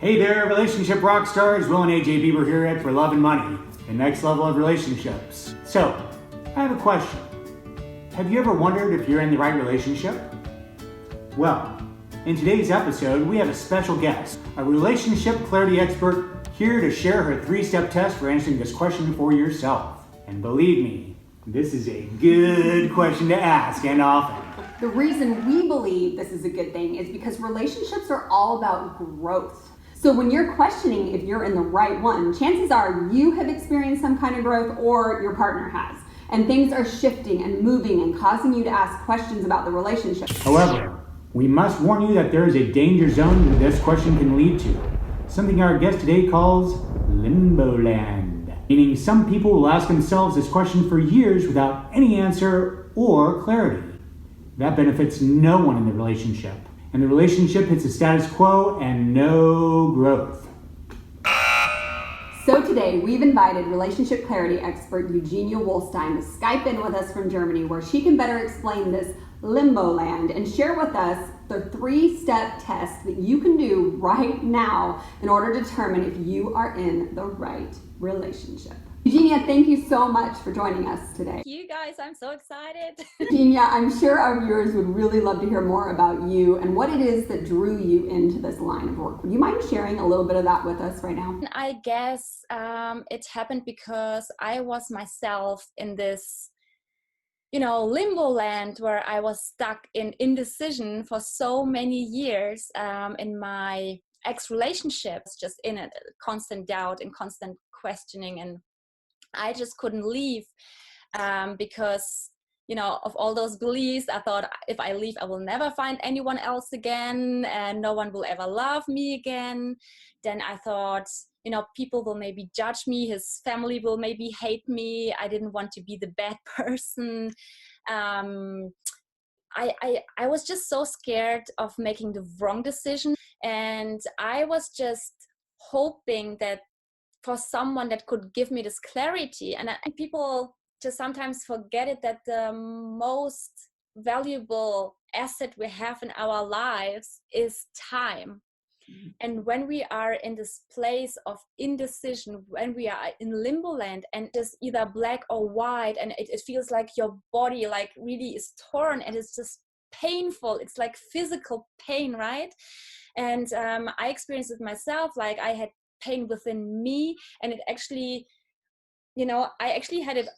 Hey there, relationship rock stars. Will and AJ Bieber here at For Love and Money, the next level of relationships. So, I have a question. Have you ever wondered if you're in the right relationship? Well, in today's episode, we have a special guest, a relationship clarity expert here to share her 3-step test for answering this question for yourself. And believe me, this is a good question to ask, and often. The reason we believe this is a good thing is because relationships are all about growth. So when you're questioning if you're in the right one, chances are you have experienced some kind of growth or your partner has. And things are shifting and moving and causing you to ask questions about the relationship. However, we must warn you that there is a danger zone that this question can lead to. Something our guest today calls limbo land. Meaning some people will ask themselves this question for years without any answer or clarity. That benefits no one in the relationship. And the relationship hits a status quo and no growth. So today we've invited relationship clarity expert Eugenia Wolstein to Skype in with us from Germany, where she can better explain this limbo land and share with us the 3-step test that you can do right now in order to determine if you are in the right relationship. Eugenia, thank you so much for joining us today. Thank you guys, I'm so excited. Eugenia, I'm sure our viewers would really love to hear more about you and what it is that drew you into this line of work. Would you mind sharing a little bit of that with us right now? I guess it happened because I was myself in this, limbo land where I was stuck in indecision for so many years in my ex-relationships, just in a constant doubt and constant questioning, and I just couldn't leave because, of all those beliefs. I thought if I leave, I will never find anyone else again and no one will ever love me again. Then I thought, people will maybe judge me. His family will maybe hate me. I didn't want to be the bad person. I was just so scared of making the wrong decision. And I was just hoping that for someone that could give me this clarity. And people just sometimes forget it, that the most valuable asset we have in our lives is time. And when we are in this place of indecision, when we are in limbo land and it's either black or white, and it feels like your body like really is torn and it's just painful. It's like physical pain, right? And I experienced it myself. Like I had pain within me, and it actually, I actually had it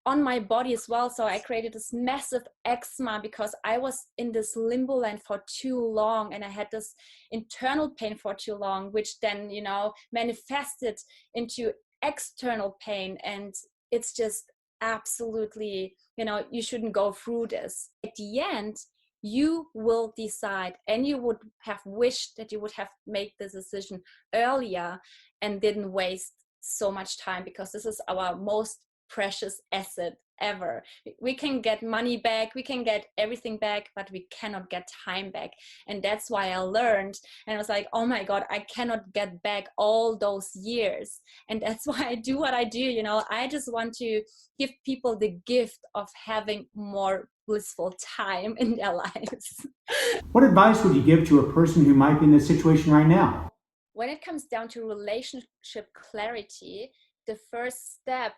on my body as well. So I created this massive eczema because I was in this limbo land for too long, and I had this internal pain for too long, which then, manifested into external pain. And it's just absolutely, you shouldn't go through this. At the end, you will decide, and you would have wished that you would have made this decision earlier and didn't waste so much time, because this is our most precious asset ever. We can get money back, we can get everything back, but we cannot get time back. And that's why I learned, and I was like, oh my God, I cannot get back all those years. And that's why I do what I do. I just want to give people the gift of having more blissful time in their lives. What advice would you give to a person who might be in this situation right now? When it comes down to relationship clarity, the first step,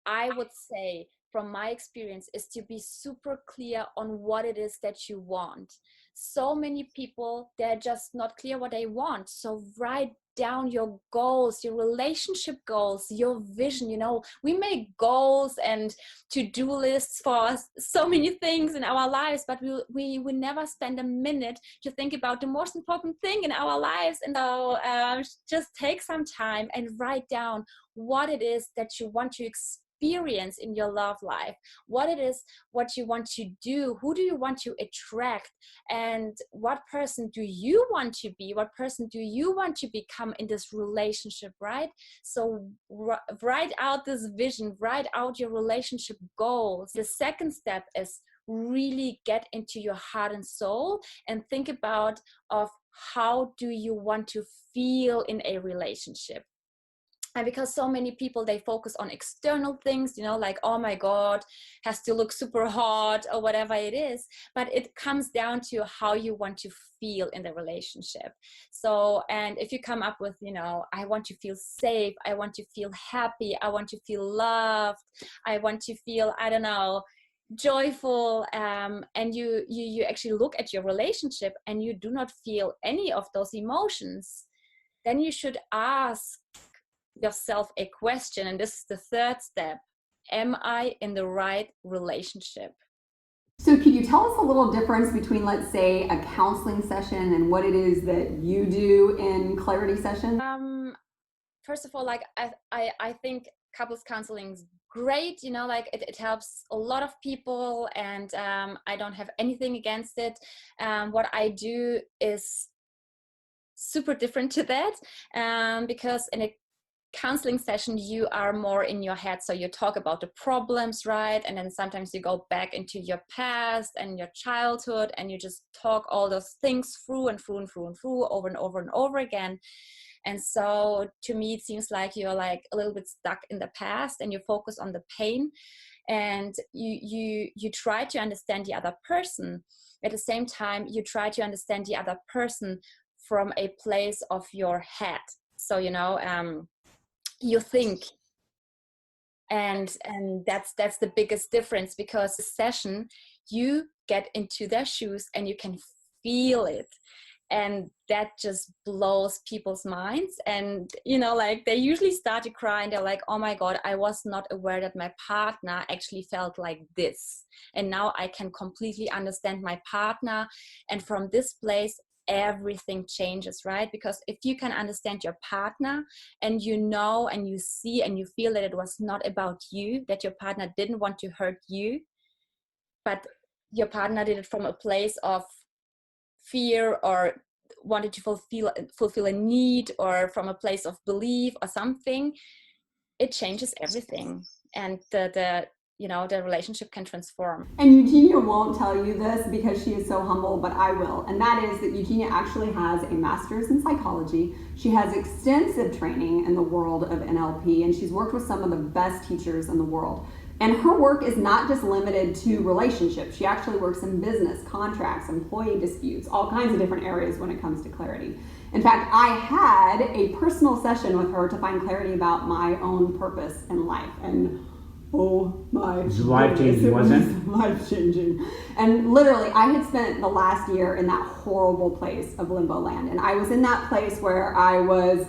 I would say, from my experience, is to be super clear on what it is that you want. So many people, they're just not clear what they want. So write down your goals, your relationship goals, your vision. We make goals and to-do lists for so many things in our lives, but we never spend a minute to think about the most important thing in our lives. And so just take some time and write down what it is that you want to experience in your love life, what it is, what you want to do, who do you want to attract, and what person do you want to be, what person do you want to become in this relationship, right? So write out this vision, write out your relationship goals. The second step is really get into your heart and soul and think about of how do you want to feel in a relationship. And because so many people, they focus on external things, you know, like, oh my God, has to look super hot or whatever it is. But it comes down to how you want to feel in the relationship. So, and if you come up with, you know, I want to feel safe, I want to feel happy, I want to feel loved, I want to feel, I don't know, joyful, and you actually look at your relationship and you do not feel any of those emotions, then you should ask yourself a question, and this is the third step: am I in the right relationship? So could you tell us a little difference between, let's say, a counseling session and what it is that you do in clarity sessions? First of all, like I think couples counseling is great, you know, like it helps a lot of people, and I don't have anything against it. What I do is super different to that, because in a counseling session you are more in your head, so you talk about the problems, right? And then sometimes you go back into your past and your childhood, and you just talk all those things through and through and through and through over and over and over again. And so to me it seems like you're like a little bit stuck in the past, and you focus on the pain, and you try to understand the other person. At the same time, you try to understand the other person from a place of your head. So, you know, you think, and that's the biggest difference, because the session, you get into their shoes and you can feel it, and that just blows people's minds. And you know, like they usually start to cry, and they're like, oh my God, I was not aware that my partner actually felt like this, and now I can completely understand my partner. And from this place everything changes, right? Because if you can understand your partner, and you know and you see and you feel that it was not about you, that your partner didn't want to hurt you, but your partner did it from a place of fear, or wanted to fulfill a need, or from a place of belief or something, it changes everything, and the you know, the relationship can transform. And Eugenia won't tell you this because she is so humble, but I will. And that is that Eugenia actually has a master's in psychology. She has extensive training in the world of NLP, and she's worked with some of the best teachers in the world. And her work is not just limited to relationships. She actually works in business, contracts, employee disputes, all kinds of different areas when it comes to clarity. In fact, I had a personal session with her to find clarity about my own purpose in life. And oh my It was life-changing, wasn't it? Life-changing. And literally, I had spent the last year in that horrible place of limbo land. And I was in that place where I was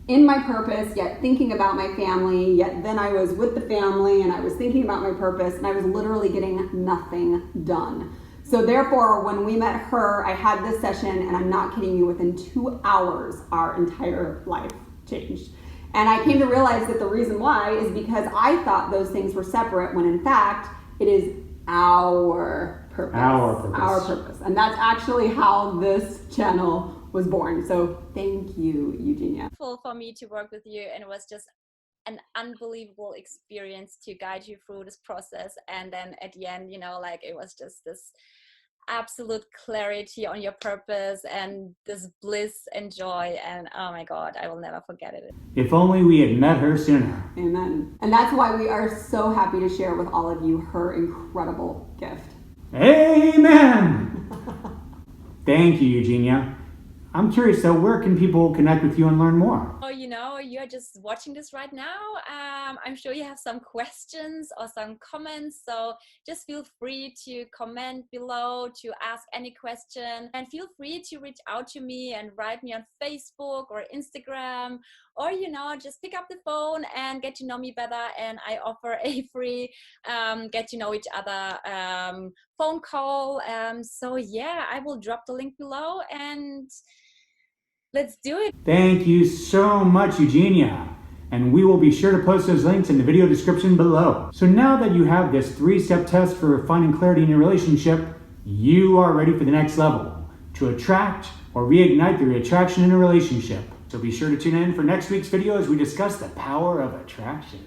in my purpose, yet thinking about my family, yet then I was with the family and I was thinking about my purpose, and I was literally getting nothing done. So therefore, when we met her, I had this session, and I'm not kidding you, within 2 hours, our entire life changed. And I came to realize that the reason why is because I thought those things were separate, when in fact, it is our purpose. Our purpose. And that's actually how this channel was born. So thank you, Eugenia. For me to work with you, and it was just an unbelievable experience to guide you through this process. And then at the end, you know, like it was just this absolute clarity on your purpose and this bliss and joy, and oh my God, I will never forget it. If only we had met her sooner. Amen. And that's why we are so happy to share with all of you her incredible gift. Amen. Thank you, Eugenia. I'm curious though, where can people connect with you and learn more? Oh, you know, you're just watching this right now. I'm sure you have some questions or some comments, so just feel free to comment below, to ask any question, and feel free to reach out to me and write me on Facebook or Instagram, or, you know, just pick up the phone and get to know me better. And I offer a free get to know each other phone call. So yeah, I will drop the link below, and let's do it. Thank you so much, Eugenia. And we will be sure to post those links in the video description below. So now that you have this 3-step test for finding clarity in your relationship, you are ready for the next level, to attract or reignite the attraction in a relationship. So be sure to tune in for next week's video as we discuss the power of attraction.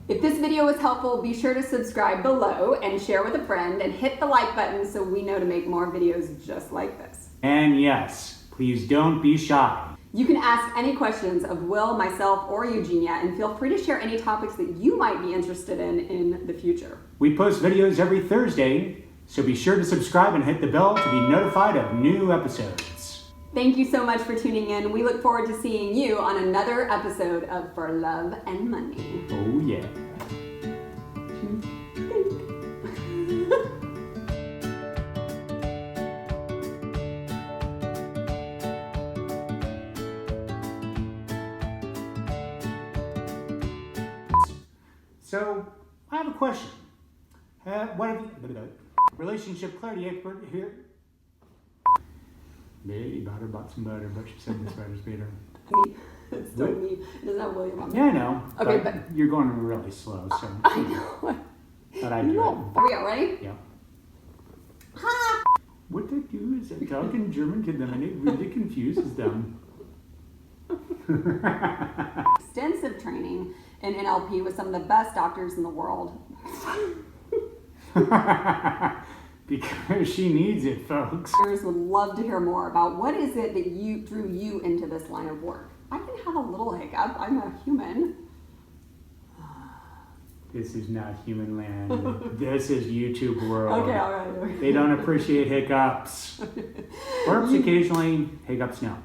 If this video was helpful, be sure to subscribe below and share with a friend, and hit the like button so we know to make more videos just like this. And yes, please don't be shy. You can ask any questions of Will, myself, or Eugenia, and feel free to share any topics that you might be interested in the future. We post videos every Thursday, so be sure to subscribe and hit the bell to be notified of new episodes. Thank you so much for tuning in. We look forward to seeing you on another episode of For Love and Money. Oh yeah. So, I have a question. What have you, relationship clarity expert here? Baby butter bought some butter, but she said this butter's better. It's so me. Doesn't that William on Yeah, I know. Okay, but you're going really slow, so. I know. But I do it. Are we all ready? Yeah. What they do is they talk in German to them, and it really confuses them. Extensive training in NLP with some of the best doctors in the world. Because she needs it, folks. Listeners would love to hear more about what is it that drew you into this line of work. I can have a little hiccup. I'm a human. This is not human land. This is YouTube world. Okay, all right. They don't appreciate hiccups. Burps occasionally, hiccups no.